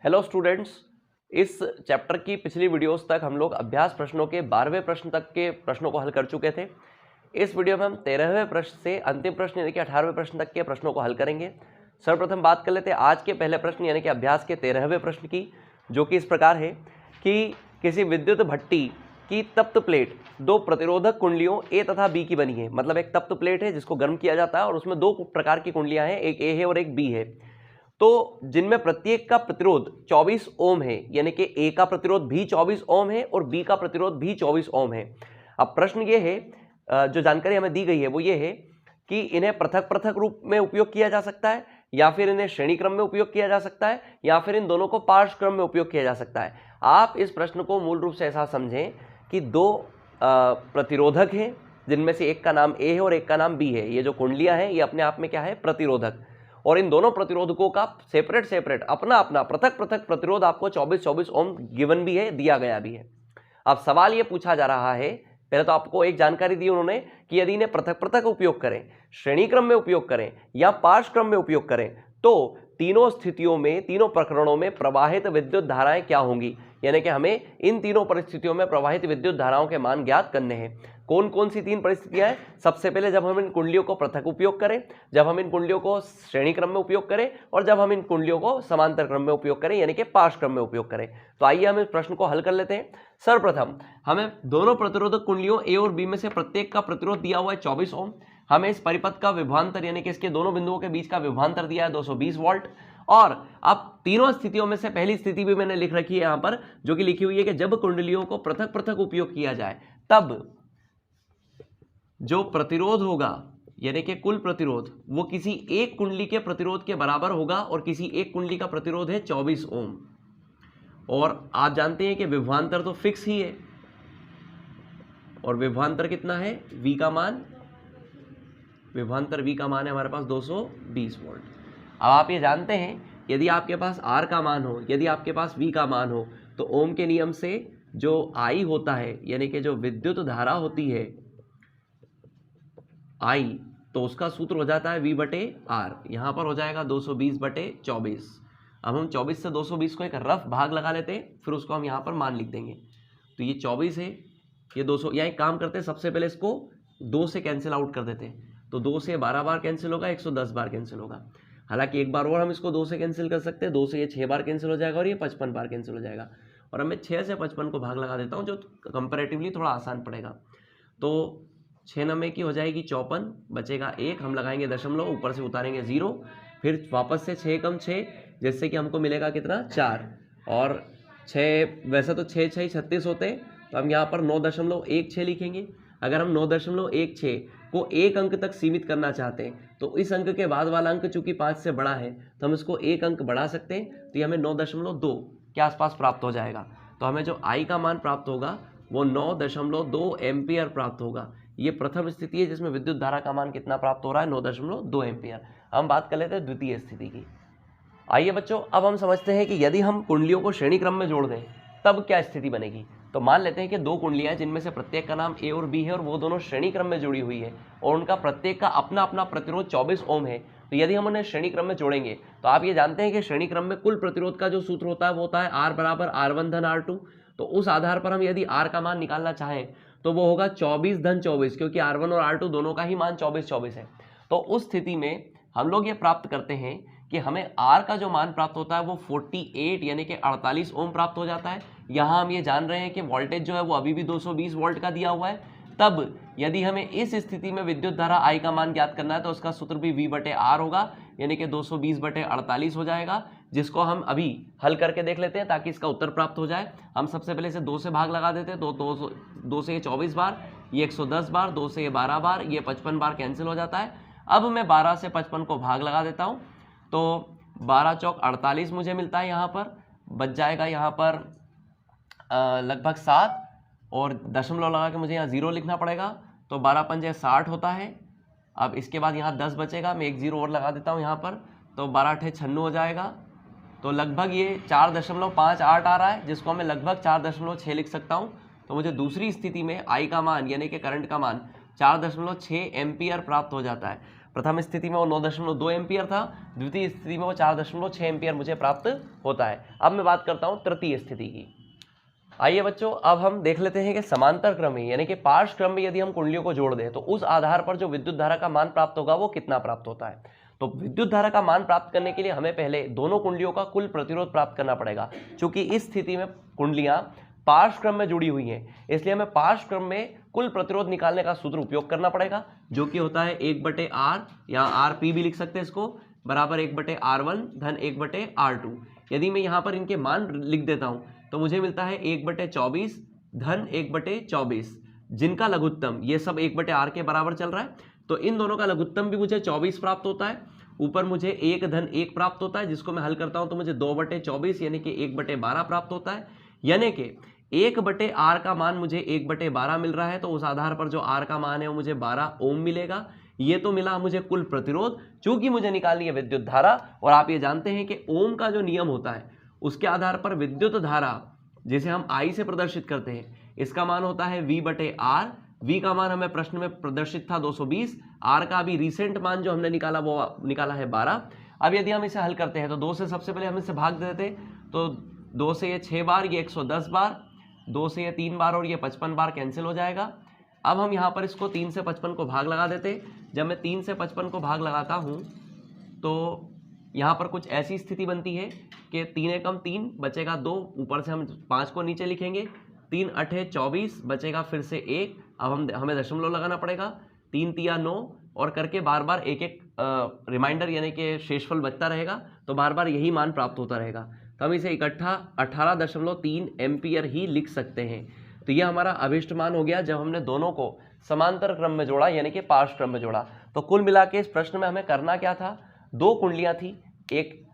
Hello students, इस chapter की पिछली वीडियोस तक हम लोग अभ्यास प्रश्नों के 12वें प्रश्न तक के प्रश्नों को हल कर चुके थे। इस वीडियो में हम 13वें प्रश्न से अंतिम प्रश्न यानी कि 18वें प्रश्न तक के प्रश्नों को हल करेंगे। सर्वप्रथम बात कर लेते हैं आज के पहले प्रश्न यानी कि अभ्यास के 13वें प्रश्न की, जो कि इस प्रकार है कि किसी विद्युत भट्टी की तप्त प्लेट दो प्रतिरोधक कुंडलियों ए तथा बी की बनी है। मतलब एक तप्त प्लेट है जिसको गर्म किया जाता है और उसमें दो प्रकार की कुंडलियां हैं, एक ए है और एक बी है। तो जिनमें प्रत्येक का प्रतिरोध 24 ओम है, यानी कि ए का प्रतिरोध भी 24 ओम है और बी का प्रतिरोध भी 24 ओम है। अब प्रश्न ये है, जो जानकारी हमें दी गई है वो ये है कि इन्हें पृथक पृथक रूप में उपयोग किया जा सकता है, या फिर इन्हें श्रेणी क्रम में उपयोग किया जा सकता है, या फिर इन दोनों को पार्श्व क्रम में उपयोग किया जा सकता है। आप इस प्रश्न को मूल रूप से ऐसा समझें कि दो प्रतिरोधक हैं, जिनमें से एक का नाम ए है और एक का नाम बी है। ये जो कुंडलियां हैं ये अपने आप में क्या है, प्रतिरोधक। और इन दोनों प्रतिरोधकों का सेपरेट अपना अपना पृथक पृथक प्रतिरोध आपको 24 ओम गिवन भी है, दिया गया भी है। अब सवाल ये पूछा जा रहा है, पहले तो आपको एक जानकारी दी उन्होंने कि यदि इन्हें पृथक पृथक उपयोग करें, श्रेणी क्रम में उपयोग करें या पार्श्व क्रम में उपयोग करें, तो तीनों स्थितियों में, तीनों प्रकरणों में प्रवाहित विद्युत धाराएं क्या होंगी। यानी कि हमें इन तीनों परिस्थितियों में प्रवाहित विद्युत धाराओं के मान ज्ञात करने हैं। कौन कौन सी तीन परिस्थितियां हैं? सबसे पहले जब हम इन कुंडलियों को पृथक उपयोग करें, जब हम इन कुंडलियों को श्रेणी क्रम में उपयोग करें, और जब हम इन कुंडलियों को समांतर क्रम में उपयोग करें यानी कि पार्श्व क्रम में उपयोग करें। तो आइए हम इस प्रश्न को हल कर लेते हैं। सर्वप्रथम हमें दोनों प्रतिरोधक कुंडलियों ए और बी में से प्रत्येक का प्रतिरोध दिया हुआ है 24 ओम। हमें इस परिपथ का विभवांतर यानी कि इसके दोनों बिंदुओं के बीच का विभवांतर दिया है 220 वोल्ट। और अब तीनों स्थितियों में से पहली स्थिति भी मैंने लिख रखी है यहां पर, जो कि लिखी हुई है कि जब कुंडलियों को पृथक पृथक उपयोग किया जाए तब जो प्रतिरोध होगा यानी कि कुल प्रतिरोध वो किसी एक कुंडली के प्रतिरोध के बराबर होगा, और किसी एक कुंडली का प्रतिरोध है 24 ओम। और आप जानते हैं कि विभवांतर तो फिक्स ही है, और विभवांतर कितना है, वी का मान, विभवांतर वी का मान है हमारे पास 220 वोल्ट। अब आप ये जानते हैं यदि आपके पास आर का मान हो, यदि आपके पास वी का मान हो, तो ओम के नियम से जो आई होता है यानी कि जो विद्युत धारा होती है आई, तो उसका सूत्र हो जाता है V बटे आर। यहाँ पर हो जाएगा 220 बटे 24। अब हम 24 से 220 को एक रफ भाग लगा लेते हैं, फिर उसको हम यहाँ पर मान लिख देंगे। तो ये 24 है, ये 200, या एक काम करते हैं, सबसे पहले इसको 2 से कैंसिल आउट कर देते हैं। तो 2 से 12 बार कैंसिल होगा, 110 बार कैंसिल होगा। हालांकि एक बार और हम इसको 2 से कैंसिल कर सकते हैं, 2 से ये 6 बार कैंसिल हो जाएगा और ये 55 बार कैंसिल हो जाएगा। और अब मैं 6 से 55 को भाग लगा देता हूँ, जो कंपेरेटिवली थोड़ा आसान पड़ेगा। तो 6 नंबर की हो जाएगी 54, बचेगा 1, हम लगाएंगे दशमलव, ऊपर से उतारेंगे 0, फिर वापस से 6 कम 6, जिससे कि हमको मिलेगा कितना, 4। और 6, वैसे तो 6 6 36 होते हैं, तो हम यहाँ पर 9.16 लिखेंगे। अगर हम 9.16 को एक अंक तक सीमित करना चाहते हैं, तो इस अंक के बाद वाला अंक चूंकि 5 से बड़ा है, तो हम इसको एक अंक बढ़ा सकते हैं, तो ये हमें 9.2 के आसपास प्राप्त हो जाएगा। तो हमें जो आई का मान प्राप्त होगा वो 9.2 एम्पियर प्राप्त होगा। ये प्रथम स्थिति है जिसमें विद्युत धारा का मान कितना प्राप्त हो रहा है, 9.2 एम्पियर। हम बात कर लेते हैं द्वितीय स्थिति की। आइए बच्चों, अब हम समझते हैं कि यदि हम कुंडलियों को श्रेणी क्रम में जोड़ दें तब क्या स्थिति बनेगी। तो मान लेते हैं कि दो कुंडलियां हैं जिनमें से प्रत्येक का नाम ए और बी है, और वो दोनों श्रेणी क्रम में जुड़ी हुई है, और उनका प्रत्येक का अपना अपना प्रतिरोध 24 ओम है। तो यदि हम उन्हें श्रेणी क्रम में जोड़ेंगे, तो आप ये जानते हैं कि श्रेणी क्रम में कुल प्रतिरोध का जो सूत्र होता है वो होता है R बराबर R1 धन R2। तो उस आधार पर हम यदि R का मान निकालना चाहें तो वो होगा 24 धन 24, क्योंकि R1 और R2 दोनों का ही मान 24 है। तो उस स्थिति में हम लोग ये प्राप्त करते हैं कि हमें R का जो मान प्राप्त होता है वो 48 यानी कि 48 ओम प्राप्त हो जाता है। यहाँ हम ये जान रहे हैं कि वोल्टेज जो है वो अभी भी 220 वोल्ट का दिया हुआ है। तब यदि हमें इस स्थिति में विद्युत धारा I का मान ज्ञात करना है, तो उसका सूत्र भी V बटे R होगा, यानी कि 220 बटे 48 हो जाएगा, जिसको हम अभी हल करके देख लेते हैं ताकि इसका उत्तर प्राप्त हो जाए। हम सबसे पहले इसे 2 से भाग लगा देते हैं, तो 2 से ये 24 बार, ये 110 बार, 2 से ये 12 बार, ये 55 बार कैंसिल हो जाता है। अब मैं 12 से 55 को भाग लगा देता हूँ, तो 12 चौक 48 मुझे मिलता है। यहाँ पर बच जाएगा यहाँ पर लगभग 7, और दशमलव लगा के मुझे यहाँ 0 लिखना पड़ेगा, तो 12 पंजे 60 होता है। अब इसके बाद यहाँ 10 बचेगा, मैं एक 0 और लगा देता हूँ यहाँ पर, तो 12 अठे 96 हो जाएगा। तो लगभग ये 4.58 आ रहा है, जिसको मैं लगभग 4.6 लिख सकता हूँ। तो मुझे दूसरी स्थिति में आई का मान यानी कि करंट का मान 4.6 एम्पियर प्राप्त हो जाता है। प्रथम स्थिति में वो 9.2 एम्पियर था, द्वितीय स्थिति में वो 4.6 एम्पियर मुझे प्राप्त होता है। अब मैं बात करता हूँ तृतीय स्थिति की। आइए बच्चों, अब हम देख लेते हैं कि समांतर क्रम में यानी कि पार्श्व क्रम में यदि हम कुंडलियों को जोड़ दें तो उस आधार पर जो विद्युत धारा का मान प्राप्त होगा वो कितना प्राप्त होता है। तो विद्युत धारा का मान प्राप्त करने के लिए हमें पहले दोनों कुंडलियों का कुल प्रतिरोध प्राप्त करना पड़ेगा। क्योंकि इस स्थिति में कुंडलियां पार्श्व क्रम में जुड़ी हुई हैं, इसलिए हमें पार्श्व क्रम में कुल प्रतिरोध निकालने का सूत्र उपयोग करना पड़ेगा, जो कि होता है 1/r, यहाँ RP भी लिख सकते हैं इसको, बराबर 1/r1 धन 1/r2। यदि मैं यहाँ पर इनके मान लिख देता हूँ तो मुझे मिलता है 1/24 धन 1/24, जिनका लघुत्तम ये सब 1/r के बराबर चल रहा है, तो इन दोनों का लघुत्तम भी मुझे 24 प्राप्त होता है। ऊपर मुझे 1 धन 1 प्राप्त होता है, जिसको मैं हल करता हूं तो मुझे 2/24 यानी कि 1/12 प्राप्त होता है। यानी कि 1/r का मान मुझे 1/12 मिल रहा है, तो उस आधार पर जो r का मान है वो मुझे 12 ओम मिलेगा। ये तो मिला मुझे कुल प्रतिरोध। चूंकि मुझे निकालनी है विद्युत धारा, और आप ये जानते हैं कि ओम का जो नियम होता है उसके आधार पर विद्युत धारा जिसे हम I से प्रदर्शित करते हैं, इसका मान होता है V/R। V का मान हमें प्रश्न में प्रदर्शित था 220, R का अभी रिसेंट मान जो हमने निकाला वो निकाला है 12। अब यदि हम इसे हल करते हैं तो 2 से सबसे पहले हम इसे भाग देते, तो 2 से ये 6 बार, ये 110 बार, 2 से ये 3 बार और ये 55 बार कैंसिल हो जाएगा। अब हम यहाँ पर इसको 3 से 55 को भाग लगा देते। जब मैं 3 से 55 को भाग लगाता हूँ तो यहाँ पर कुछ ऐसी स्थिति बनती है कि 3 एकम 3 बचेगा 2, ऊपर से हम 5 को नीचे लिखेंगे, 3 अठे 24 बचेगा फिर से 1, अब हमें दशमलव लगाना पड़ेगा, 3 तिया 9 और करके बार बार एक एक रिमाइंडर यानी कि शेषफल बचता रहेगा, तो बार बार यही मान प्राप्त होता रहेगा। तो हम इसे इकट्ठा 18.3 एम्पियर ही लिख सकते हैं। तो यह हमारा अभिष्ट मान हो गया जब हमने दोनों को समांतर क्रम में जोड़ा यानी कि पार्श्व क्रम में जोड़ा। तो कुल मिला के इस प्रश्न में हमें करना क्या था, 2 कुंडलियां थी, एक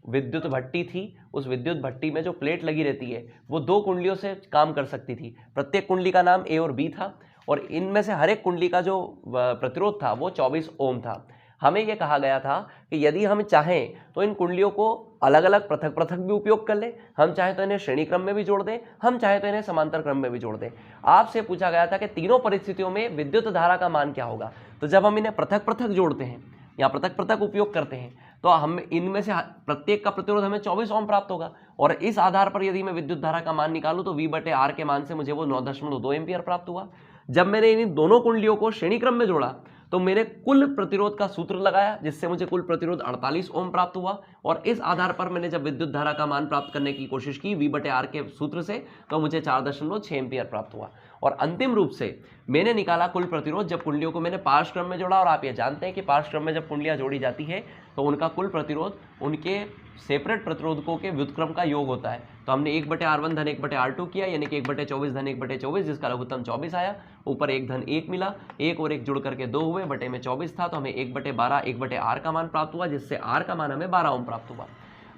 विद्युत भट्टी थी, उस विद्युत भट्टी में जो प्लेट लगी रहती है वो 2 कुंडलियों से काम कर सकती थी। प्रत्येक कुंडली का नाम A और B था और इनमें से हर एक कुंडली का जो प्रतिरोध था वो 24 ओम था। हमें यह कहा गया था कि यदि हम चाहें तो इन कुंडलियों को अलग अलग पृथक पृथक भी उपयोग कर लें, हम चाहें तो इन्हें श्रेणी क्रम में भी जोड़ दें, हम चाहें तो इन्हें समांतर क्रम में भी जोड़ दें। आपसे पूछा गया था कि तीनों परिस्थितियों में विद्युत धारा का मान क्या होगा। तो जब हम इन्हें पृथक पृथक जोड़ते हैं या पृथक पृथक उपयोग करते हैं तो हम इनमें से प्रत्येक का प्रतिरोध हमें 24 ओम प्राप्त होगा, और इस आधार पर यदि मैं विद्युत धारा का मान निकालूं तो V/R के मान से मुझे वो 9.2 एम्पियर प्राप्त हुआ। जब मैंने इन दोनों कुंडलियों को श्रेणी क्रम में जोड़ा तो मैंने कुल प्रतिरोध का सूत्र लगाया, जिससे मुझे कुल प्रतिरोध 48 ओम प्राप्त हुआ, और इस आधार पर मैंने जब विद्युत धारा का मान प्राप्त करने की कोशिश की V/R के सूत्र से तो मुझे 4.6 एम्पियर प्राप्त हुआ। और अंतिम रूप से मैंने निकाला कुल प्रतिरोध जब कुंडलियों को मैंने पार्श्व क्रम में जोड़ा। और आप ये जानते हैं कि पार्श्व क्रम में जब कुंडलियां जोड़ी जाती है तो उनका कुल प्रतिरोध उनके सेपरेट प्रतिरोधकों के व्युत्क्रम का योग होता है। तो हमने 1/R1 धन 1/R2 किया, यानी कि 1/24 धन 1/24, जिसका लघुत्तम 24 आया, ऊपर 1 धन 1 मिला, 1 और 1 जुड़ करके 2 हुए, बटे में 24 था तो हमें 1/12 1/R का मान प्राप्त हुआ, जिससे R का मान हमें 12 ओम प्राप्त हुआ।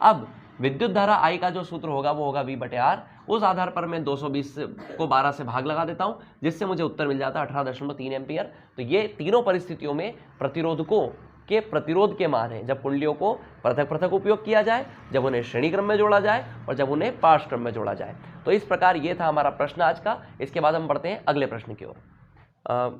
अब विद्युत धारा I का जो सूत्र होगा वो होगा V/R। उस आधार पर मैं 220 को 12 से भाग लगा देता हूं, जिससे मुझे उत्तर मिल जाता है 18.3 एम्पियर। तो ये तीनों परिस्थितियों में प्रतिरोधकों के प्रतिरोध के मान हैं, जब कुंडलियों को पृथक पृथक उपयोग किया जाए, जब उन्हें श्रेणी क्रम में जोड़ा जाए और जब उन्हें पार्श्व क्रम में जोड़ा जाए। तो इस प्रकार ये था हमारा प्रश्न आज का। इसके बाद हम बढ़ते हैं अगले प्रश्न की ओर।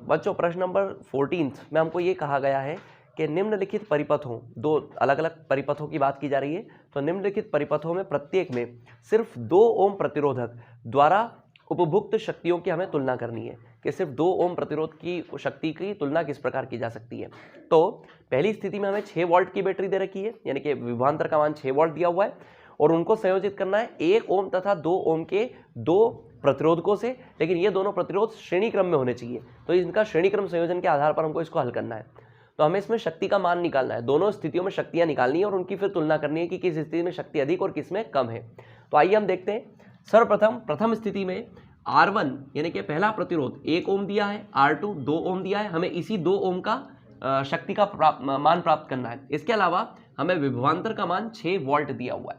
बच्चों, प्रश्न नंबर 14 में हमको ये कहा गया है कि निम्नलिखित परिपथों, 2 अलग अलग परिपथों की बात की जा रही है, तो निम्नलिखित परिपथों में प्रत्येक में सिर्फ 2 ओम प्रतिरोधक द्वारा उपभुक्त शक्तियों की हमें तुलना करनी है कि सिर्फ 2 ओम प्रतिरोध की शक्ति की तुलना किस प्रकार की जा सकती है। तो पहली स्थिति में हमें 6 वोल्ट की बैटरी दे रखी है, यानी कि विभवांतर का मान 6 वोल्ट दिया हुआ है, और उनको संयोजित करना है 1 ओम तथा 2 ओम के 2 प्रतिरोधकों से, लेकिन ये दोनों प्रतिरोध श्रेणी क्रम में होने चाहिए। तो इनका श्रेणी क्रम संयोजन के आधार पर हमको इसको हल करना है। तो हमें इसमें शक्ति का मान निकालना है, दोनों स्थितियों में शक्तियां निकालनी है और उनकी फिर तुलना करनी है कि किस स्थिति में शक्ति अधिक और किस में कम है। तो आइए हम देखते हैं। सर्वप्रथम प्रथम स्थिति में R1 यानी कि पहला प्रतिरोध 1 ओम दिया है, R2 2 ओम दिया है, हमें इसी 2 ओम का शक्ति का मान प्राप्त करना है। इसके अलावा हमें विभवांतर का मान 6 वोल्ट दिया हुआ है।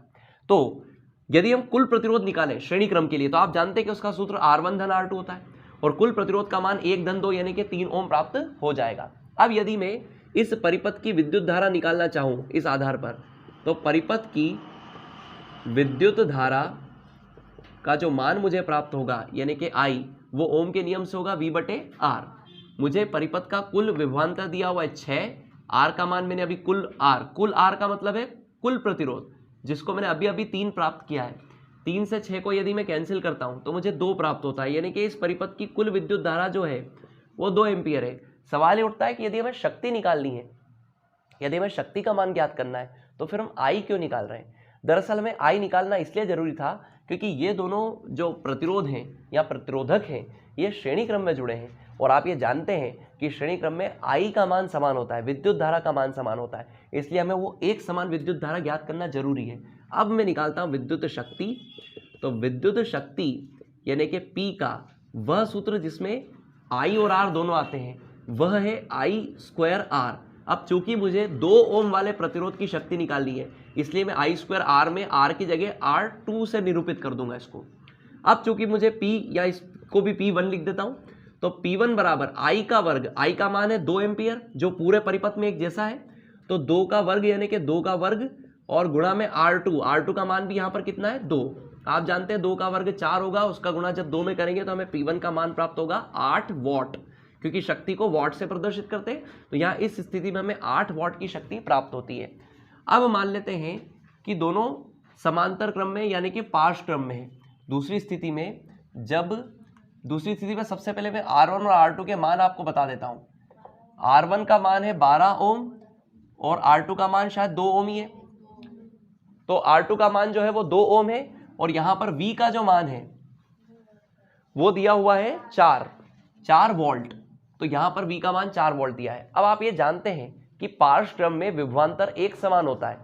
तो यदि हम कुल प्रतिरोध निकालें श्रेणी क्रम के लिए तो आप जानते हैं कि उसका सूत्र R1 धन R2 होता है, और कुल प्रतिरोध का मान 1 धन 2 यानी कि 3 ओम प्राप्त हो जाएगा। अब यदि मैं इस परिपथ की विद्युत धारा निकालना चाहूं इस आधार पर, तो परिपथ की विद्युत धारा का जो मान मुझे प्राप्त होगा यानी कि I, वो ओम के नियम से होगा V/R। मुझे परिपथ का कुल विभवांतर दिया हुआ है 6, आर का मान मैंने अभी कुल आर का मतलब है कुल प्रतिरोध, जिसको मैंने अभी अभी 3 प्राप्त किया है। 3 से 6 को यदि मैं कैंसिल करता हूं तो मुझे 2 प्राप्त होता है, यानी कि इस परिपथ की कुल विद्युत धारा जो है वो 2 एम्पियर है। सवाल ये उठता है कि यदि हमें शक्ति निकालनी है, यदि हमें शक्ति का मान ज्ञात करना है, तो फिर हम आई क्यों निकाल रहे हैं? दरअसल हमें आई निकालना इसलिए जरूरी था क्योंकि ये दोनों जो प्रतिरोध हैं या प्रतिरोधक हैं ये श्रेणी क्रम में जुड़े हैं, और आप ये जानते हैं कि श्रेणी क्रम में आई का मान समान होता है, विद्युत धारा का मान समान होता है, इसलिए हमें वो एक समान विद्युत धारा ज्ञात करना जरूरी है। अब मैं निकालता हूँ विद्युत शक्ति। तो विद्युत शक्ति यानी कि P का वह सूत्र जिसमें I और R दोनों आते हैं वह है I²R। अब चूंकि मुझे 2 ओम वाले प्रतिरोध की शक्ति निकालनी है, इसलिए मैं I²R में R की जगह R2 से निरूपित कर दूंगा इसको। अब चूंकि मुझे P या इसको भी P1 लिख देता हूं, तो P1 बराबर I का वर्ग, I का मान है 2 एम्पियर जो पूरे परिपथ में एक जैसा है, तो 2 का वर्ग यानी कि 2 का वर्ग और गुणा में R2 का मान भी यहाँ पर कितना है 2। आप जानते हैं 2 का वर्ग 4 होगा, उसका गुणा जब 2 में करेंगे तो हमें P1 का मान प्राप्त होगा 8 वॉट, क्योंकि शक्ति को वॉट से प्रदर्शित करते हैं, तो यहाँ इस स्थिति में हमें 8 वॉट की शक्ति प्राप्त होती है। अब मान लेते हैं कि दोनों समांतर क्रम में यानी कि पार्श्व क्रम में है। दूसरी स्थिति में सबसे पहले मैं R1 और R2 के मान आपको बता देता हूँ। R1 का मान है 12 ओम और R2 का मान शायद 2 ओम ही है, तो R2 का मान जो है वो 2 ओम है, और यहाँ पर V का जो मान है वो दिया हुआ है 4 वोल्ट, तो यहाँ पर V का मान 4 वोल्ट दिया है। अब आप ये जानते हैं कि पार्श्व क्रम में विभवांतर एक समान होता है,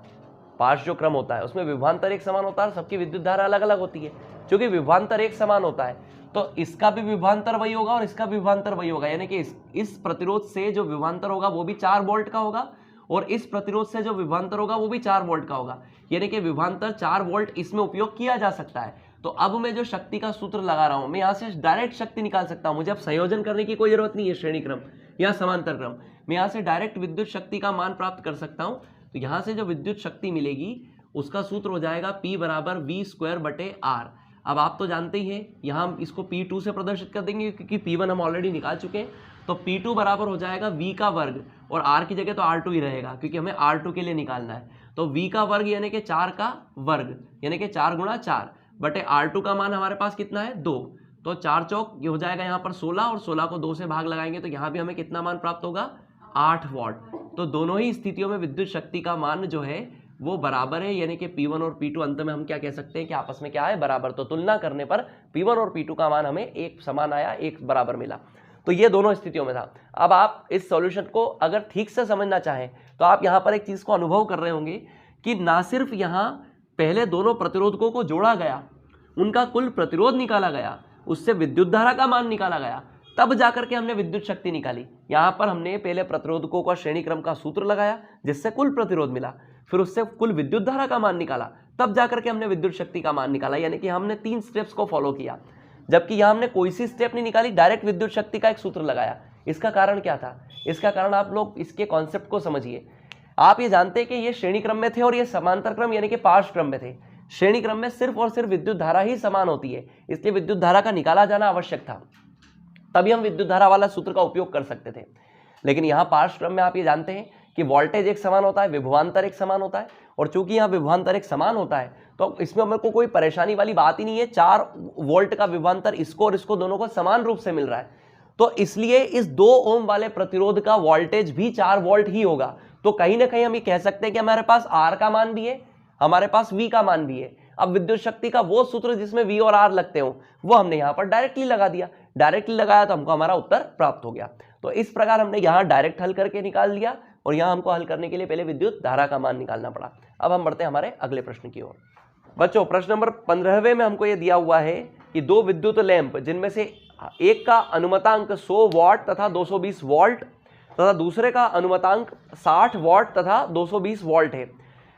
पार्श्व जो क्रम होता है उसमें विभवांतर एक समान होता है, सबकी विद्युत धारा अलग अलग होती है। क्योंकि विभवांतर एक समान होता है तो इसका भी विभवांतर वही होगा और इसका विभवांतर वही होगा, यानी कि इस प्रतिरोध से जो विभवांतर होगा वो भी 4 वोल्ट का होगा और इस प्रतिरोध से जो विभवांतर होगा वो भी 4 वोल्ट का होगा, यानी कि विभवांतर 4 वोल्ट इसमें उपयोग किया जा सकता है। तो अब मैं जो शक्ति का सूत्र लगा रहा हूं, मैं यहाँ से डायरेक्ट शक्ति निकाल सकता हूं, मुझे अब संयोजन करने की कोई जरूरत नहीं है श्रेणी क्रम या समांतर क्रम, मैं यहाँ से डायरेक्ट विद्युत शक्ति का मान प्राप्त कर सकता हूँ। तो यहाँ से जो विद्युत शक्ति मिलेगी उसका सूत्र हो जाएगा P बराबर V²/R। अब आप तो जानते ही हैं, यहाँ हम इसको P2 से प्रदर्शित कर देंगे क्योंकि P1 हम ऑलरेडी निकाल चुके हैं, तो P2 बराबर हो जाएगा V का वर्ग, और R की जगह तो R2 ही रहेगा क्योंकि हमें R2 के लिए निकालना है। तो V का वर्ग यानी कि 4 का वर्ग यानी कि 4 गुणा 4 बटे R2 का मान हमारे पास कितना है 2, तो 4 चौक ये हो जाएगा यहाँ पर 16, और 16 को 2 से भाग लगाएंगे तो यहाँ भी हमें कितना मान प्राप्त होगा 8 वॉट। तो दोनों ही स्थितियों में विद्युत शक्ति का मान जो है वो बराबर है, यानी कि P1 और P2 अंत में हम क्या कह सकते हैं कि आपस में क्या है बराबर। तो तुलना करने पर P1 और P2 का मान हमें एक समान आया, एक बराबर मिला। तो ये दोनों स्थितियों में था। अब आप इस सॉल्यूशन को अगर ठीक से समझना चाहें तो आप यहाँ पर एक चीज को अनुभव कर रहे होंगे कि ना सिर्फ यहाँ पहले दोनों प्रतिरोधकों को जोड़ा गया, उनका कुल प्रतिरोध निकाला गया, उससे विद्युत धारा का मान निकाला गया, तब जाकर के हमने विद्युत शक्ति निकाली। यहाँ पर हमने पहले प्रतिरोधकों का श्रेणी क्रम का सूत्र लगाया जिससे कुल प्रतिरोध मिला, फिर उससे कुल विद्युत धारा का मान निकाला, तब जाकर के हमने विद्युत शक्ति का मान निकाला, यानी कि हमने 3 स्टेप्स को फॉलो किया। जबकि यहाँ हमने कोई सी स्टेप नहीं निकाली, डायरेक्ट विद्युत शक्ति का एक सूत्र लगाया। इसका कारण क्या था? इसका कारण आप लोग इसके कॉन्सेप्ट को समझिए। आप ये जानते हैं कि ये श्रेणी क्रम में थे और ये समांतर क्रम यानी कि पार्श्व क्रम में थे। श्रेणी क्रम में सिर्फ और सिर्फ विद्युत धारा ही समान होती है, इसलिए विद्युत धारा का निकाला जाना आवश्यक था, तभी हम विद्युत धारा वाला सूत्र का उपयोग कर सकते थे। लेकिन यहाँ पार्श्व क्रम में आप ये जानते हैं कि वोल्टेज एक समान होता है, विभवांतर एक समान होता है, और चूंकि यहाँ विभवांतर एक समान होता है तो इसमें हमें को कोई परेशानी वाली बात ही नहीं है। 4 वोल्ट का विभवांतर इसको और इसको दोनों को समान रूप से मिल रहा है, तो इसलिए इस 2 ओम वाले प्रतिरोध का वोल्टेज भी 4 वोल्ट ही होगा। तो कहीं ना कहीं हम ये कह सकते हैं कि हमारे पास R का मान भी है, हमारे पास V का मान भी है। अब विद्युत शक्ति का वो सूत्र जिसमें V और R लगते हो वो हमने यहाँ पर डायरेक्टली लगा दिया, डायरेक्टली लगाया तो हमको हमारा उत्तर प्राप्त हो गया। तो इस प्रकार हमने यहाँ डायरेक्ट हल करके निकाल लिया, और यहाँ हमको हल करने के लिए पहले विद्युत धारा का मान निकालना पड़ा। अब हम बढ़ते हैं हमारे अगले प्रश्न की ओर। बच्चों, प्रश्न नंबर 15वें में हमको ये दिया हुआ है कि 2 विद्युत लैंप जिनमें से एक का अनुमतांक 100 वॉट तथा 220 वोल्ट तथा दूसरे का अनुमतांक 60 वॉट तथा 220 वोल्ट है,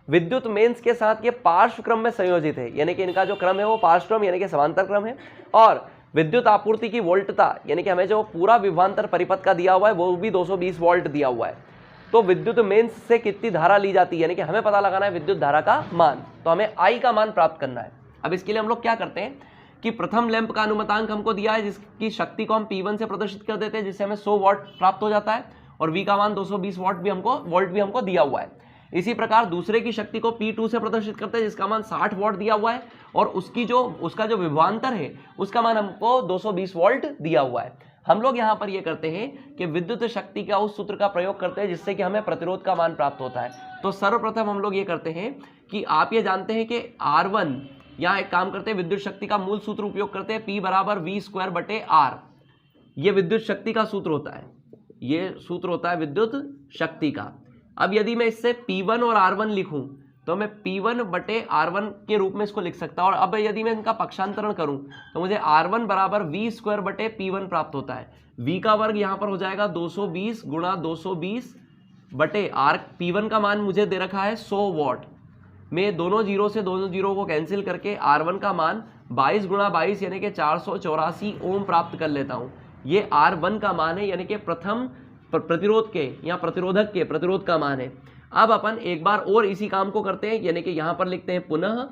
विद्युत मेंस के साथ ये पार्श्व क्रम में संयोजित है, यानी कि इनका जो क्रम है वो पार्श्व क्रम यानी कि समांतर क्रम है, और विद्युत आपूर्ति की वोल्टता यानी कि हमें जो पूरा विभवांतर परिपथ का दिया हुआ है वो भी 220 वोल्ट दिया हुआ है। तो विद्युत मेंस से कितनी धारा ली जाती है, यानी कि हमें पता लगाना है विद्युत धारा का मान, तो हमें आई का मान प्राप्त करना है। अब इसके लिए हम लोग क्या करते हैं कि प्रथम लैंप का अनुमतांक हमको दिया है जिसकी शक्ति को हम P1 से प्रदर्शित कर देते हैं, जिससे हमें 100 वॉट प्राप्त हो जाता है, और V का मान 220 वोल्ट भी हमको दिया हुआ है। इसी प्रकार दूसरे की शक्ति को P2 से प्रदर्शित करते हैं जिसका मान 60 वोल्ट दिया हुआ है और उसका जो विभवांतर है उसका मान हमको 220 वोल्ट दिया हुआ है। हम लोग यहाँ पर ये करते हैं कि विद्युत शक्ति का उस सूत्र का प्रयोग करते हैं जिससे कि हमें प्रतिरोध का मान प्राप्त होता है। तो सर्वप्रथम हम लोग ये करते हैं कि आप ये जानते हैं कि R1, यहाँ एक काम करते हैं, विद्युत शक्ति का मूल सूत्र उपयोग करते हैं, P बराबर V²/R। ये विद्युत शक्ति का सूत्र होता है, ये सूत्र होता है विद्युत शक्ति का। अब यदि मैं इससे P1 और R1 लिखूं तो मैं P1/R1 के रूप में इसको लिख सकता हूं। और अब यदि मैं इनका पक्षांतरण करूं तो मुझे R1 बराबर V²/P1 प्राप्त होता है। V का वर्ग यहाँ पर हो जाएगा 220 गुणा 220/R। P1 का मान मुझे दे रखा है 100 वॉट। मैं दोनों जीरो से दोनों जीरो को कैंसिल करके R1 का मान 22 गुणा 22 यानी कि 484 ओम प्राप्त कर लेता हूँ। ये R1 का मान है, यानी कि प्रथम प्रतिरोध के या प्रतिरोधक के प्रतिरोध का मान है। अब अपन एक बार और इसी काम को करते हैं, यानी कि यहाँ पर लिखते हैं पुनः,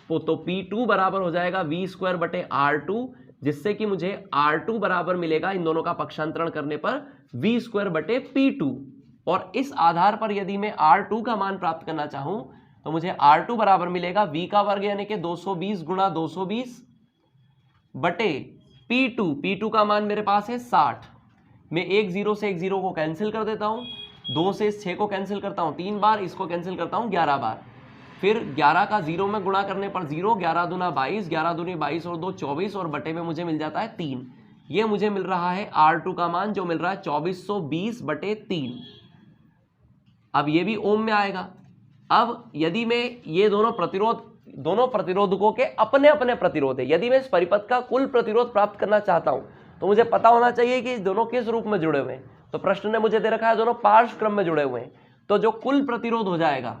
तो P2 बराबर हो जाएगा V²/R2, जिससे कि मुझे R2 बराबर मिलेगा इन दोनों का पक्षांतरण करने पर V²/P2। और इस आधार पर यदि मैं R2 का मान प्राप्त करना चाहूँ तो मुझे R2 बराबर मिलेगा V का वर्ग यानी कि 220 गुणा 220/P2। P2 का मान मेरे पास है 60। मैं एक जीरो से एक जीरो को कैंसिल कर देता हूँ, 2 से 6 को कैंसिल करता हूँ 3 बार, इसको कैंसिल करता हूँ 11 बार। फिर 11 का 0 में गुणा करने पर 0, 11 दूना 22, 11 दूनी 22 और 2 24 और बटे में मुझे मिल जाता है 3। ये मुझे मिल रहा है R2 का मान जो मिल रहा है 2420/3। अब ये भी ओम में आएगा। अब यदि मैं ये दोनों प्रतिरोधकों के अपने अपने प्रतिरोध है, यदि मैं इस परिपथ का कुल प्रतिरोध प्राप्त करना चाहता हूं तो मुझे पता होना चाहिए कि दोनों किस रूप में जुड़े हुए हैं। तो प्रश्न ने मुझे दे रखा है दोनों पार्श्व क्रम में जुड़े हुए हैं, तो जो कुल प्रतिरोध हो जाएगा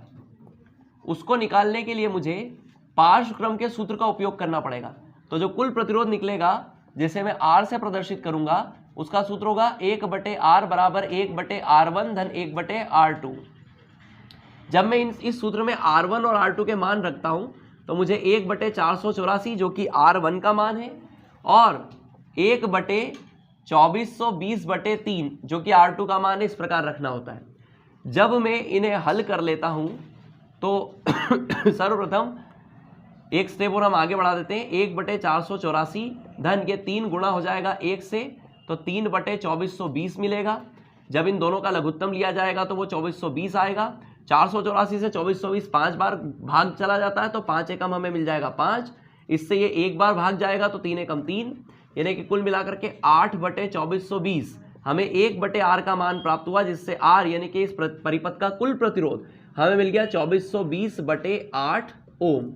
उसको निकालने के लिए मुझे पार्श्व क्रम के सूत्र का उपयोग करना पड़ेगा। तो जो कुल प्रतिरोध निकलेगा जिसे मैं R से प्रदर्शित करूंगा उसका सूत्र होगा 1/R बराबर 1/R1 धन 1/R2। जब मैं इस सूत्र में R1 और R2 के मान रखता हूं तो मुझे 1/484 जो कि R1 का मान है और 1/2420/3 जो कि R2 का मान है, इस प्रकार रखना होता है। जब मैं इन्हें हल कर लेता हूं तो सर्वप्रथम एक स्टेप और हम आगे बढ़ा देते हैं। 1/484 धन ये 3 गुणा हो जाएगा 1 से, तो 3/2420 मिलेगा। जब इन दोनों का लघुत्तम लिया जाएगा तो वो 2420 आएगा। 484 से 2420 5 बार भाग चला जाता है तो 5 एकम हमें मिल जाएगा 5। इससे ये एक बार भाग जाएगा तो 3 एकम 3, यानी कि कुल मिलाकर के 8/2420 हमें 1/R का मान प्राप्त हुआ, जिससे R यानी कि इस परिपथ का कुल प्रतिरोध हमें मिल गया 2420/8 ओम।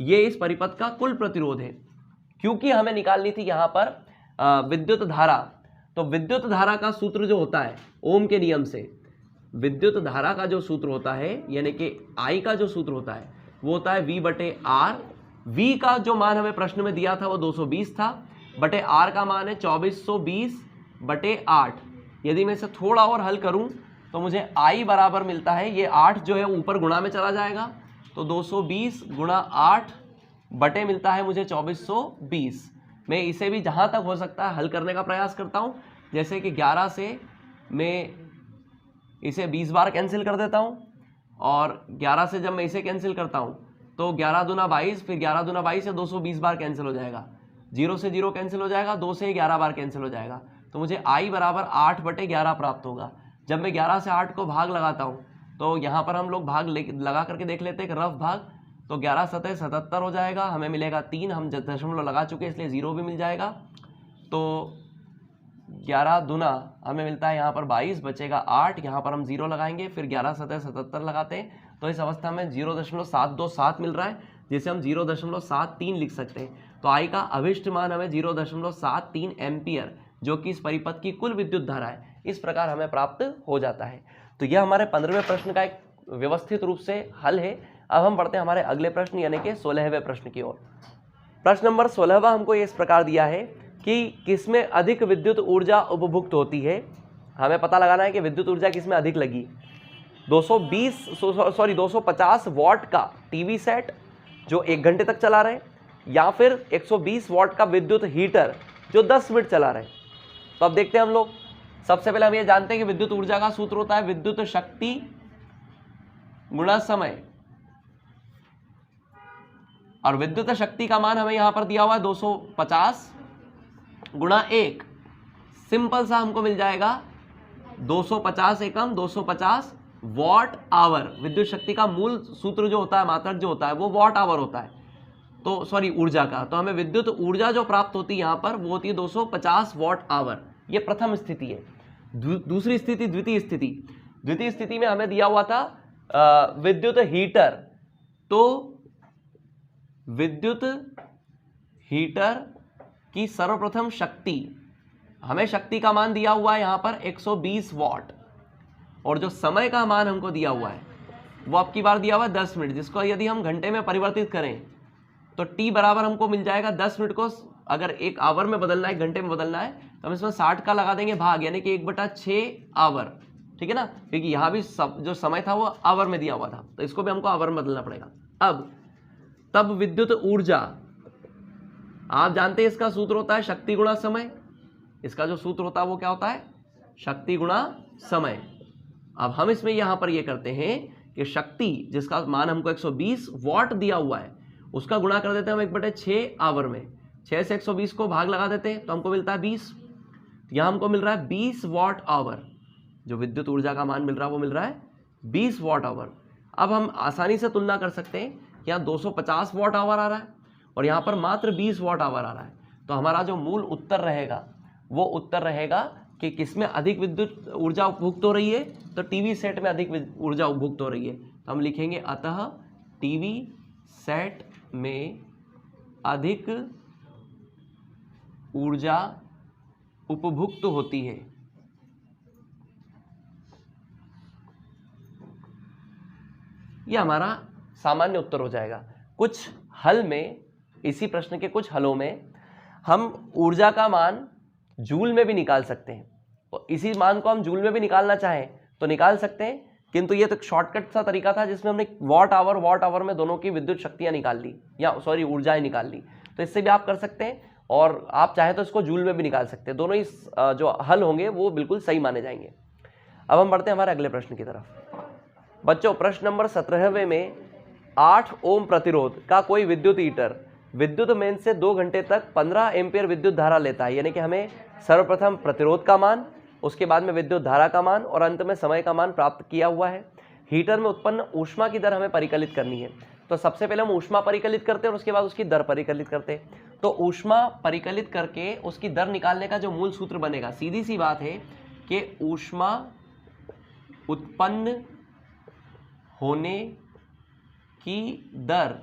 ये इस परिपथ का कुल प्रतिरोध है। क्योंकि हमें निकालनी थी यहाँ पर विद्युत धारा, तो विद्युत धारा का सूत्र जो होता है ओम के नियम से, विद्युत धारा का जो सूत्र होता है यानी कि I का जो सूत्र होता है वो होता है V/R। V का जो मान हमें प्रश्न में दिया था वो 220 था, बटे R का मान है 2420/8। यदि मैं इसे थोड़ा और हल करूं तो मुझे I बराबर मिलता है, ये 8 जो है ऊपर गुणा में चला जाएगा तो 220 गुणा 8 बटे मिलता है मुझे 2420। मैं इसे भी जहां तक हो सकता है हल करने का प्रयास करता हूं, जैसे कि 11 से मैं इसे 20 बार कैंसिल कर देता हूं और 11 से जब मैं इसे कैंसिल करता हूं तो 11 दूना 22, फिर 11 दूना 22 से 220 बार कैंसिल हो जाएगा, 0 से 0 कैंसिल हो जाएगा, 2 से 11 बार कैंसिल हो जाएगा, तो मुझे I बराबर 8/11 प्राप्त होगा। जब मैं 11 से 8 को भाग लगाता हूँ तो यहाँ पर हम लोग भाग लगा करके देख लेते हैं, रफ भाग, तो 11 सतह 77 हो जाएगा, हमें मिलेगा 3, हम दशमलव लगा चुके हैं इसलिए 0 भी मिल जाएगा। तो 11 दूना हमें मिलता है यहाँ पर 22, बचेगा 8, यहाँ पर हम 0 लगाएंगे, फिर 11 सतह 77 लगाते हैं तो इस अवस्था में 0.727 मिल रहा है, जिसे हम 0.73 लिख सकते हैं। तो I का अभिष्ट मान हमें 0.73 एम्पियर जो कि इस परिपथ की कुल विद्युत धारा है, इस प्रकार हमें प्राप्त हो जाता है। तो यह हमारे 15वें प्रश्न का एक व्यवस्थित रूप से हल है। अब हम बढ़ते हैं हमारे अगले प्रश्न यानी कि 16वें प्रश्न की ओर। प्रश्न नंबर 16वां हमको इस प्रकार दिया है कि किसमें अधिक विद्युत ऊर्जा उपभुक्त होती है। हमें पता लगाना है कि विद्युत ऊर्जा किसमें अधिक लगी। 250 वॉट का टीवी सेट जो 1 घंटे तक चला रहे, या फिर 120 वॉट का विद्युत हीटर जो 10 मिनट चला रहे। तो अब देखते हैं हम लोग सबसे पहले हम ये जानते हैं कि विद्युत ऊर्जा का सूत्र होता है विद्युत शक्ति गुणा समय, और विद्युत शक्ति का मान हमें यहां पर दिया हुआ है 250 गुणा 1। सिंपल सा हमको मिल जाएगा 250 एकम 250 वॉट आवर। विद्युत शक्ति का मूल सूत्र जो होता है, मात्रक जो होता है वो वॉट आवर होता है, तो सॉरी ऊर्जा का, तो हमें विद्युत ऊर्जा जो प्राप्त होती है यहां पर वो होती है 250 वॉट आवर। ये प्रथम स्थिति है। दूसरी स्थिति, द्वितीय स्थिति में हमें दिया हुआ था विद्युत हीटर। तो विद्युत हीटर की सर्वप्रथम शक्ति, हमें शक्ति का मान दिया हुआ है यहां पर 120 वॉट, और जो समय का मान हमको दिया हुआ है वो आपकी बार दिया हुआ है 10 मिनट, जिसको यदि हम घंटे में परिवर्तित करें तो t बराबर हमको मिल जाएगा 10 मिनट को अगर एक आवर में बदलना है, घंटे में बदलना है, तो हम इसमें 60 का लगा देंगे भाग, यानी कि 1/6 आवर। ठीक है ना, क्योंकि यहाँ भी जो समय था वो आवर में दिया हुआ था, तो इसको भी हमको आवर में बदलना पड़ेगा। अब तब विद्युत ऊर्जा, आप जानते हैं इसका सूत्र होता है शक्ति गुणा समय। इसका जो सूत्र होता है वो क्या होता है, शक्ति गुणा समय। अब हम इसमें यहां पर ये करते हैं कि शक्ति जिसका मान हमको 120 वॉट दिया हुआ है उसका गुणा कर देते हैं हम 1/6 आवर में। 6 से 120 को भाग लगा देते हैं तो हमको मिलता है 20। यहाँ हमको मिल रहा है 20 वॉट आवर। जो विद्युत ऊर्जा का मान मिल रहा है वो मिल रहा है 20 वॉट आवर। अब हम आसानी से तुलना कर सकते हैं कि यहाँ 250 वॉट आवर आ रहा है और यहाँ पर मात्र 20 वॉट आवर आ रहा है, तो हमारा जो मूल उत्तर रहेगा वो उत्तर रहेगा कि किसमें अधिक विद्युत ऊर्जा उपभुक्त हो रही है, तो टीवी सेट में अधिक ऊर्जा उपभुक्त हो रही है। तो हम लिखेंगे अतः टीवी सेट में अधिक ऊर्जा उपभुक्त होती है। यह हमारा सामान्य उत्तर हो जाएगा। कुछ हल में, इसी प्रश्न के कुछ हलों में हम ऊर्जा का मान जूल में भी निकाल सकते हैं, और इसी मान को हम जूल में भी निकालना चाहें तो निकाल सकते हैं, किंतु ये तो एक शॉर्टकट सा तरीका था जिसमें हमने वॉट आवर में दोनों की विद्युत शक्तियां निकाल ली, या सॉरी ऊर्जाएं निकाल ली। तो इससे भी आप कर सकते हैं, और आप चाहे तो इसको जूल में भी निकाल सकते हैं। दोनों ही जो हल होंगे वो बिल्कुल सही माने जाएंगे। अब हम बढ़ते हैं हमारे अगले प्रश्न की तरफ। बच्चों, प्रश्न नंबर 17वें में 8 ओम प्रतिरोध का कोई विद्युत हीटर विद्युत मेन से 2 घंटे तक 15 एम्पियर विद्युत धारा लेता है। यानी कि हमें सर्वप्रथम प्रतिरोध का मान, उसके बाद में विद्युत धारा का मान और अंत में समय का मान प्राप्त किया हुआ है। हीटर में उत्पन्न ऊष्मा की दर हमें परिकलित करनी है। तो सबसे पहले हम ऊष्मा परिकलित करते हैं और उसके बाद उसकी दर परिकलित करते हैं। तो ऊष्मा परिकलित करके उसकी दर निकालने का जो मूल सूत्र बनेगा, सीधी सी बात है कि ऊष्मा उत्पन्न होने की दर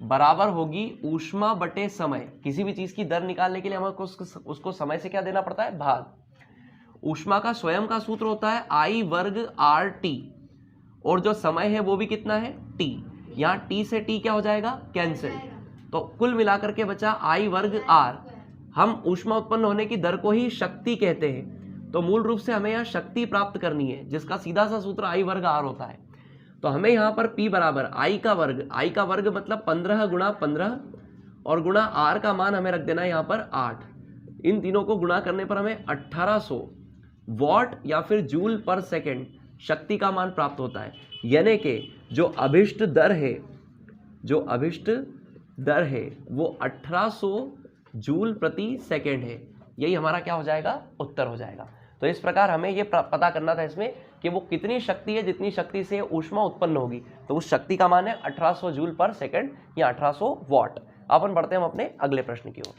बराबर होगी ऊष्मा बटे समय। किसी भी चीज की दर निकालने के लिए हमें उसको समय से क्या देना पड़ता है, भाग। ऊष्मा का स्वयं का सूत्र होता है I वर्ग RT, और जो समय है वो भी कितना है, T। यहाँ T से T क्या हो जाएगा, कैंसिल। तो कुल मिलाकर के बचा I वर्ग R। हम ऊष्मा उत्पन्न होने की दर को ही शक्ति कहते हैं, तो मूल रूप से हमें यहाँ शक्ति प्राप्त करनी है, जिसका सीधा सा सूत्र I वर्ग R होता है। तो हमें यहाँ पर P बराबर I का वर्ग मतलब 15 गुणा 15 और गुणा R का मान हमें रख देना है यहाँ पर 8। इन तीनों को गुणा करने पर हमें 1800 वॉट या फिर जूल पर सेकेंड शक्ति का मान प्राप्त होता है। यानी कि जो अभिष्ट दर है वो 1800 जूल प्रति सेकेंड है। यही हमारा क्या हो जाएगा, उत्तर हो जाएगा। तो इस प्रकार हमें ये पता करना था इसमें कि वो कितनी शक्ति है, जितनी शक्ति से ऊष्मा उत्पन्न होगी, तो उस शक्ति का मान है 1800 जूल पर सेकंड या 1800 वॉट। अपन बढ़ते हैं हम अपने अगले प्रश्न की ओर।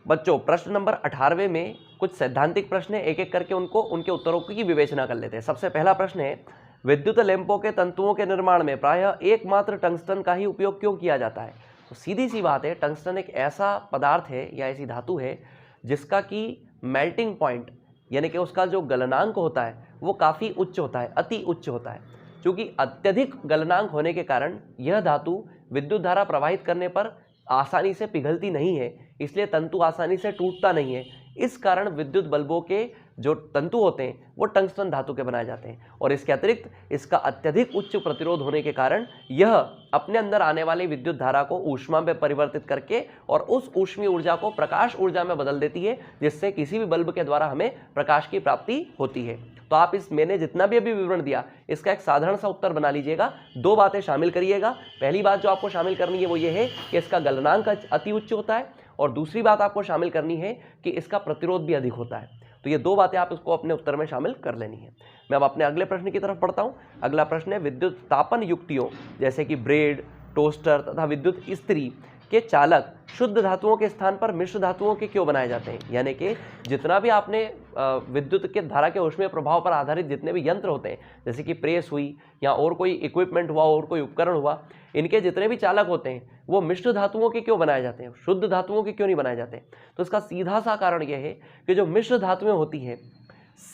बच्चों, प्रश्न नंबर 18वें में कुछ सैद्धांतिक प्रश्न है, एक एक करके उनके उत्तरों की विवेचना कर लेते हैं। सबसे पहला प्रश्न है, विद्युत लैंपों के तंतुओं के निर्माण में प्रायः एकमात्र टंगस्टन का ही उपयोग क्यों किया जाता है। तो सीधी सी बात है, टंगस्टन एक ऐसा पदार्थ है या ऐसी धातु है जिसका कि मेल्टिंग पॉइंट यानी कि उसका जो गलनांक होता है वो काफ़ी उच्च होता है, अति उच्च होता है। क्योंकि अत्यधिक गलनांक होने के कारण यह धातु विद्युत धारा प्रवाहित करने पर आसानी से पिघलती नहीं है, इसलिए तंतु आसानी से टूटता नहीं है। इस कारण विद्युत बल्बों के जो तंतु होते हैं वो टंगस्टन धातु के बनाए जाते हैं। और इसके अतिरिक्त इसका अत्यधिक उच्च प्रतिरोध होने के कारण यह अपने अंदर आने वाली विद्युत धारा को ऊष्मा में परिवर्तित करके और उस ऊष्मीय ऊर्जा को प्रकाश ऊर्जा में बदल देती है, जिससे किसी भी बल्ब के द्वारा हमें प्रकाश की प्राप्ति होती है। तो आप इस मैंने जितना भी अभी विवरण दिया इसका एक साधारण सा उत्तर बना लीजिएगा। दो बातें शामिल करिएगा। पहली बात जो आपको शामिल करनी है वो ये है कि इसका गलनांक अति उच्च होता है, और दूसरी बात आपको शामिल करनी है कि इसका प्रतिरोध भी अधिक होता है। तो ये दो बातें आप इसको अपने उत्तर में शामिल कर लेनी है। मैं अब अपने अगले प्रश्न की तरफ बढ़ता हूँ। अगला प्रश्न है, विद्युत तापन युक्तियों जैसे कि ब्रेड, टोस्टर तथा विद्युत इस्त्री के चालक शुद्ध धातुओं के स्थान पर मिश्र धातुओं के क्यों बनाए जाते हैं? यानी कि जितना भी आपने विद्युत के धारा के ऊष्मीय प्रभाव पर आधारित जितने भी यंत्र होते हैं, जैसे कि प्रेस हुई या और कोई इक्विपमेंट हुआ और कोई उपकरण हुआ, इनके जितने भी चालक होते हैं वो मिश्र धातुओं के क्यों बनाए जाते हैं, शुद्ध धातुओं के क्यों नहीं बनाए जाते? तो इसका सीधा सा कारण यह है कि जो मिश्र धातुएं होती हैं,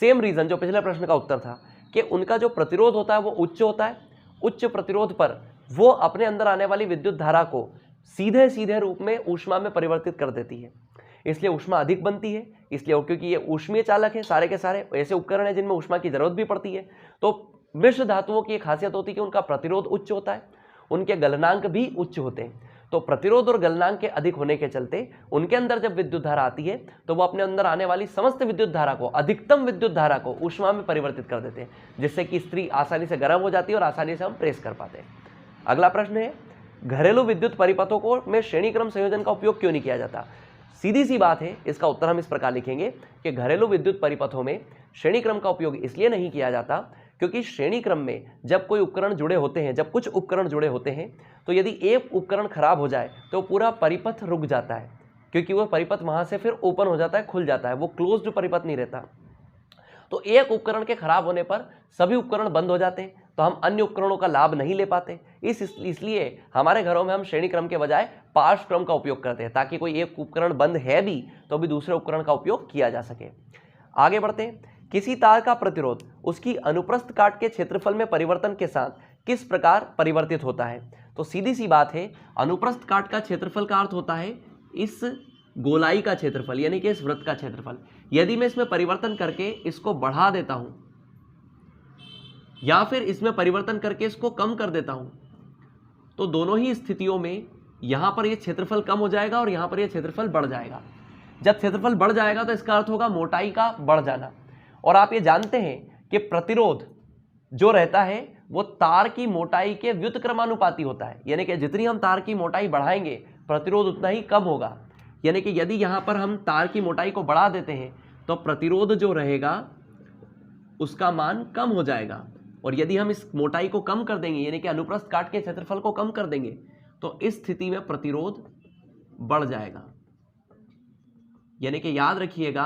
सेम रीजन जो पिछले प्रश्न का उत्तर था कि उनका जो प्रतिरोध होता है वो उच्च होता है। उच्च प्रतिरोध पर वो अपने अंदर आने वाली विद्युत धारा को सीधे सीधे रूप में ऊष्मा में परिवर्तित कर देती है, इसलिए ऊष्मा अधिक बनती है। इसलिए क्योंकि ये ऊष्मीय चालक है, सारे के सारे ऐसे उपकरण हैं जिनमें ऊष्मा की जरूरत भी पड़ती है। तो मिश्र धातुओं की एक खासियत होती है कि उनका प्रतिरोध उच्च होता है, उनके गलनांक भी उच्च होते हैं। तो प्रतिरोध और गलनांक के अधिक होने के चलते उनके अंदर जब विद्युत धारा आती है तो वो अपने अंदर आने वाली समस्त विद्युत धारा को, अधिकतम विद्युत धारा को ऊष्मा में परिवर्तित कर देते हैं, जिससे कि इस्त्री आसानी से गर्म हो जाती है और आसानी से हम प्रेस कर पाते हैं। अगला प्रश्न है, घरेलू विद्युत परिपथों को में श्रेणी क्रम संयोजन का उपयोग क्यों नहीं किया जाता? सीधी सी बात है, इसका उत्तर हम इस प्रकार लिखेंगे कि घरेलू विद्युत परिपथों में श्रेणी क्रम का उपयोग इसलिए नहीं किया जाता क्योंकि श्रेणी क्रम में जब कोई उपकरण जुड़े होते हैं, जब कुछ उपकरण जुड़े होते हैं, तो यदि एक उपकरण खराब हो जाए तो पूरा परिपथ रुक जाता है, क्योंकि वो परिपथ वहां से फिर ओपन हो जाता है, खुल जाता है, वो क्लोज्ड परिपथ नहीं रहता। तो एक उपकरण के खराब होने पर सभी उपकरण बंद हो जाते हैं, तो हम अन्य उपकरणों का लाभ नहीं ले पाते। इसलिए हमारे घरों में हम श्रेणी क्रम के बजाय पार्श्व क्रम का उपयोग करते हैं, ताकि कोई एक उपकरण बंद है भी तो भी दूसरे उपकरण का उपयोग किया जा सके। आगे बढ़ते हैं। किसी तार का प्रतिरोध उसकी अनुप्रस्थ काट के क्षेत्रफल में परिवर्तन के साथ किस प्रकार परिवर्तित होता है? तो सीधी सी बात है, अनुप्रस्थ काट का क्षेत्रफल का अर्थ होता है इस गोलाई का क्षेत्रफल, यानी कि इस वृत्त का क्षेत्रफल। यदि मैं इसमें परिवर्तन करके इसको बढ़ा देता हूं या फिर इसमें परिवर्तन करके इसको कम कर देता हूं, तो दोनों ही स्थितियों में यहां पर यह क्षेत्रफल कम हो जाएगा और यहां पर यह क्षेत्रफल बढ़ जाएगा। जब क्षेत्रफल बढ़ जाएगा तो इसका अर्थ होगा मोटाई का बढ़ जाना। और आप ये जानते हैं कि प्रतिरोध जो रहता है वो तार की मोटाई के व्युत्क्रमानुपाती होता है, यानी कि जितनी हम तार की मोटाई बढ़ाएंगे प्रतिरोध उतना ही कम होगा। यानी कि यदि यहां पर हम तार की मोटाई को बढ़ा देते हैं तो प्रतिरोध जो रहेगा उसका मान कम हो जाएगा, और यदि हम इस मोटाई को कम कर देंगे, यानी कि अनुप्रस्थ काट के क्षेत्रफल को कम कर देंगे, तो इस स्थिति में प्रतिरोध बढ़ जाएगा। यानी कि याद रखिएगा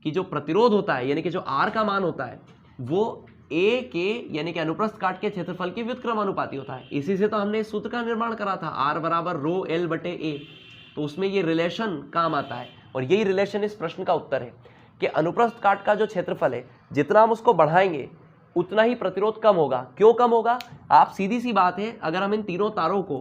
कि जो प्रतिरोध होता है, यानी कि जो R का मान होता है, वो A के यानी कि अनुप्रस्थ काट के क्षेत्रफल के व्युत्क्रमानुपाती होता है। इसी से तो हमने इस सूत्र का निर्माण करा था, R बराबर रो L बटे A। तो उसमें ये रिलेशन काम आता है, और यही रिलेशन इस प्रश्न का उत्तर है कि अनुप्रस्थ काट का जो क्षेत्रफल है, जितना हम उसको बढ़ाएंगे उतना ही प्रतिरोध कम होगा। क्यों कम होगा? आप सीधी सी बात है, अगर हम इन तीनों तारों को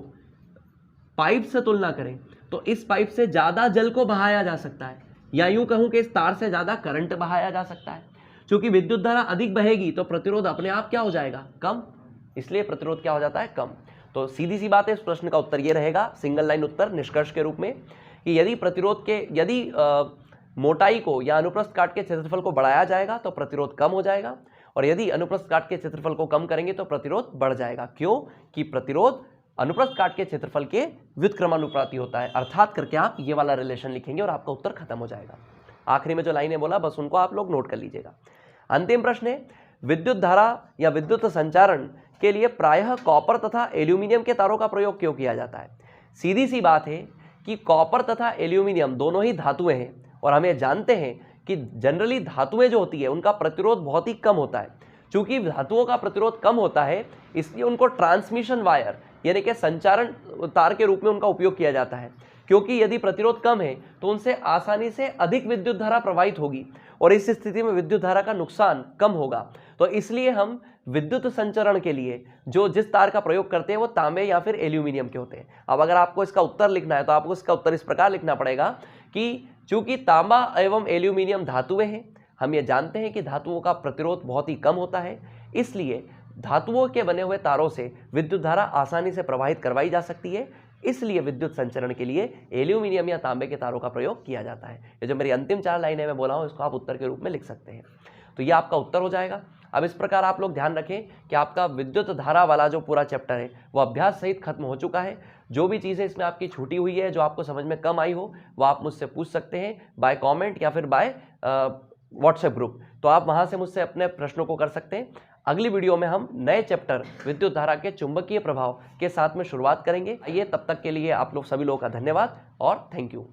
पाइप से तुलना करें तो इस पाइप से ज्यादा जल को बहाया जा सकता है, या यूं कहूं कि इस तार से ज्यादा करंट बहाया जा सकता है। क्योंकि विद्युत धारा अधिक बहेगी तो प्रतिरोध अपने आप क्या हो जाएगा? कम। इसलिए प्रतिरोध क्या हो जाता है? कम। तो सीधी सी बात है, इस प्रश्न का उत्तर ये रहेगा, सिंगल लाइन उत्तर निष्कर्ष के रूप में, कि यदि प्रतिरोध के यदि मोटाई को या अनुप्रस्थ काट के क्षेत्रफल को बढ़ाया जाएगा तो प्रतिरोध कम हो जाएगा, और यदि अनुप्रस्थ काट के क्षेत्रफल को कम करेंगे तो प्रतिरोध बढ़ जाएगा। क्यों? कि प्रतिरोध अनुप्रस्थ काट के क्षेत्रफल के व्युत्क्रमानुपाती होता है। अर्थात करके आप ये वाला रिलेशन लिखेंगे और आपका उत्तर खत्म हो जाएगा। आखिरी में जो लाइनें बोला बस उनको आप लोग नोट कर लीजिएगा। अंतिम प्रश्न है, विद्युत धारा या विद्युत संचारण के लिए प्रायः कॉपर तथा एल्यूमिनियम के तारों का प्रयोग क्यों किया जाता है? सीधी सी बात है कि कॉपर तथा एल्यूमिनियम दोनों ही धातुएं हैं, और हम ये जानते हैं कि जनरली धातुएं जो होती है उनका प्रतिरोध बहुत ही कम होता है। चूंकि धातुओं का प्रतिरोध कम होता है, इसलिए उनको ट्रांसमिशन वायर यानी कि संचारण तार के रूप में उनका उपयोग किया जाता है। क्योंकि यदि प्रतिरोध कम है तो उनसे आसानी से अधिक विद्युत धारा प्रवाहित होगी, और इस स्थिति में विद्युत धारा का नुकसान कम होगा। तो इसलिए हम विद्युत संचरण के लिए जो जिस तार का प्रयोग करते हैं वो तांबे या फिर एल्यूमिनियम के होते हैं। अब अगर आपको इसका उत्तर लिखना है तो आपको इसका उत्तर इस प्रकार लिखना पड़ेगा कि चूंकि तांबा एवं एल्यूमिनियम धातुएं हैं, हम ये जानते हैं कि धातुओं का प्रतिरोध बहुत ही कम होता है, इसलिए धातुओं के बने हुए तारों से विद्युत धारा आसानी से प्रवाहित करवाई जा सकती है। इसलिए विद्युत संचरण के लिए एल्यूमिनियम या तांबे के तारों का प्रयोग किया जाता है। ये जो मेरी अंतिम 4 लाइनें मैं बोला हूँ, इसको आप उत्तर के रूप में लिख सकते हैं। तो ये आपका उत्तर हो जाएगा। अब इस प्रकार आप लोग ध्यान रखें कि आपका विद्युत धारा वाला जो पूरा चैप्टर है वो अभ्यास सहित खत्म हो चुका है। जो भी चीज़ें इसमें आपकी छूटी हुई है, जो आपको समझ में कम आई हो, वो आप मुझसे पूछ सकते हैं बाय कमेंट या फिर बाय व्हाट्सएप ग्रुप। तो आप वहाँ से मुझसे अपने प्रश्नों को कर सकते हैं। अगली वीडियो में हम नए चैप्टर विद्युत धारा के चुंबकीय प्रभाव के साथ में शुरुआत करेंगे। आइए, तब तक के लिए आप लोग सभी लोगों का धन्यवाद और थैंक यू।